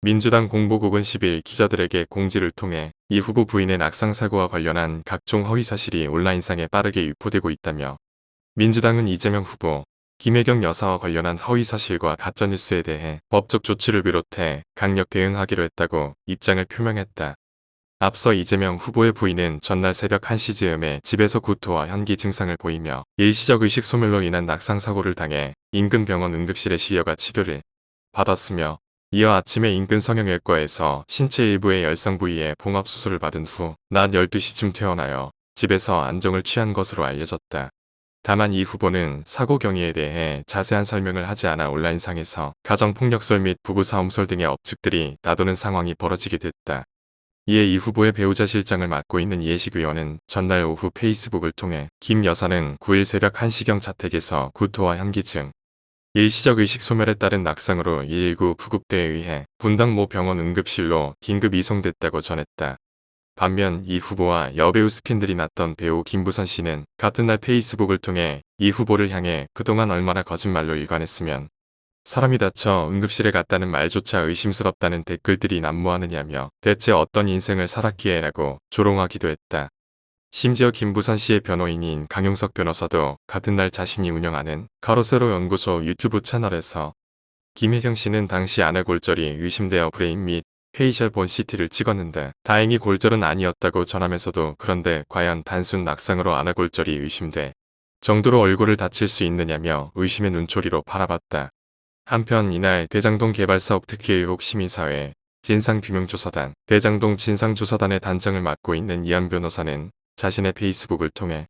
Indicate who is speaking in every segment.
Speaker 1: 민주당 공보국은 10일 기자들에게 공지를 통해 이 후보 부인의 낙상 사고와 관련한 각종 허위 사실이 온라인상에 빠르게 유포되고 있다며 민주당은 이재명 후보, 김혜경 여사와 관련한 허위 사실과 가짜뉴스에 대해 법적 조치를 비롯해 강력 대응하기로 했다고 입장을 표명했다. 앞서 이재명 후보의 부인은 전날 새벽 1시 즈음에 집에서 구토와 현기 증상을 보이며 일시적 의식 소멸로 인한 낙상 사고를 당해 인근 병원 응급실에 실려가 치료를 받았으며 이어 아침에 인근 성형외과에서 신체 일부의 열상 부위에 봉합 수술을 받은 후 낮 12시쯤 퇴원하여 집에서 안정을 취한 것으로 알려졌다. 다만 이 후보는 사고 경위에 대해 자세한 설명을 하지 않아 온라인상에서 가정폭력설 및 부부싸움설 등의 억측들이 나도는 상황이 벌어지게 됐다. 이에 이 후보의 배우자 실장을 맡고 있는 이해식 의원은 전날 오후 페이스북을 통해 김 여사는 9일 새벽 1시경 자택에서 구토와 현기증, 일시적 의식 소멸에 따른 낙상으로 119 구급대에 의해 분당 모 병원 응급실로 긴급 이송됐다고 전했다. 반면 이 후보와 여배우 스캔들이 났던 배우 김부선 씨는 같은 날 페이스북을 통해 이 후보를 향해 그동안 얼마나 거짓말로 일관했으면 사람이 다쳐 응급실에 갔다는 말조차 의심스럽다는 댓글들이 난무하느냐며 대체 어떤 인생을 살았기에 라고 조롱하기도 했다. 심지어 김부선 씨의 변호인인 강용석 변호사도 같은 날 자신이 운영하는 가로세로 연구소 유튜브 채널에서 김혜경 씨는 당시 아내 골절이 의심되어 브레인 및 페이셜 본 CT를 찍었는데 다행히 골절은 아니었다고 전하면서도 그런데 과연 단순 낙상으로 아내 골절이 의심돼 정도로 얼굴을 다칠 수 있느냐며 의심의 눈초리로 바라봤다. 한편 이날 대장동 개발사업 특혜 의혹 시민사회 진상규명조사단 대장동 진상조사단의 단장을 맡고 있는 이한 변호사는 자신의 페이스북을 통해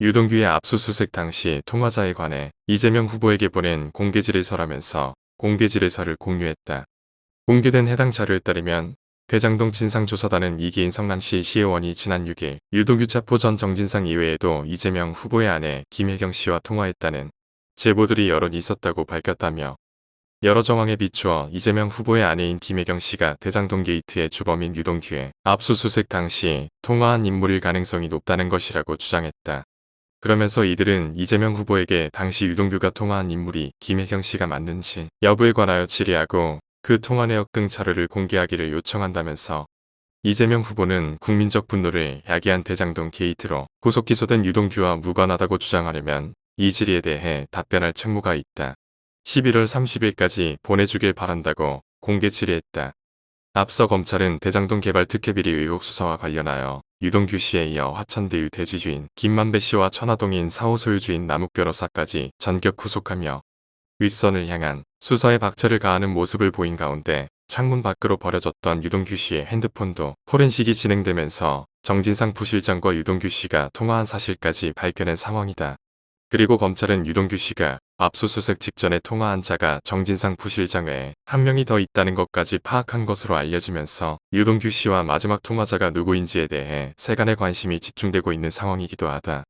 Speaker 1: 유동규의 압수수색 당시 통화자에 관해 이재명 후보에게 보낸 공개질의서라면서 공개질의서를 공유했다. 공개된 해당 자료에 따르면 대장동 진상조사단은 이기인 성남시 시의원이 지난 6일 유동규 차포 전 정진상 이외에도 이재명 후보의 아내 김혜경 씨와 통화했다는 제보들이 여럿 있었다고 밝혔다며 여러 정황에 비추어 이재명 후보의 아내인 김혜경 씨가 대장동 게이트의 주범인 유동규의 압수수색 당시 통화한 인물일 가능성이 높다는 것이라고 주장했다. 그러면서 이들은 이재명 후보에게 당시 유동규가 통화한 인물이 김혜경 씨가 맞는지 여부에 관하여 질의하고 그 통화 내역 등 자료를 공개하기를 요청한다면서 이재명 후보는 국민적 분노를 야기한 대장동 게이트로 구속 기소된 유동규와 무관하다고 주장하려면 이 질의에 대해 답변할 책무가 있다. 11월 30일까지 보내주길 바란다고 공개 질의했다. 앞서 검찰은 대장동 개발 특혜비리 의혹 수사와 관련하여 유동규 씨에 이어 화천대유 대지주인 김만배 씨와 천화동인 4호 소유주인 남욱 변호사까지 전격 구속하며 윗선을 향한 수사에 박차를 가하는 모습을 보인 가운데 창문 밖으로 버려졌던 유동규 씨의 핸드폰도 포렌식이 진행되면서 정진상 부실장과 유동규 씨가 통화한 사실까지 밝혀낸 상황이다. 그리고 검찰은 유동규 씨가 압수수색 직전에 통화한 자가 정진상 부실장 외에 한 명이 더 있다는 것까지 파악한 것으로 알려지면서 유동규 씨와 마지막 통화자가 누구인지에 대해 세간의 관심이 집중되고 있는 상황이기도 하다.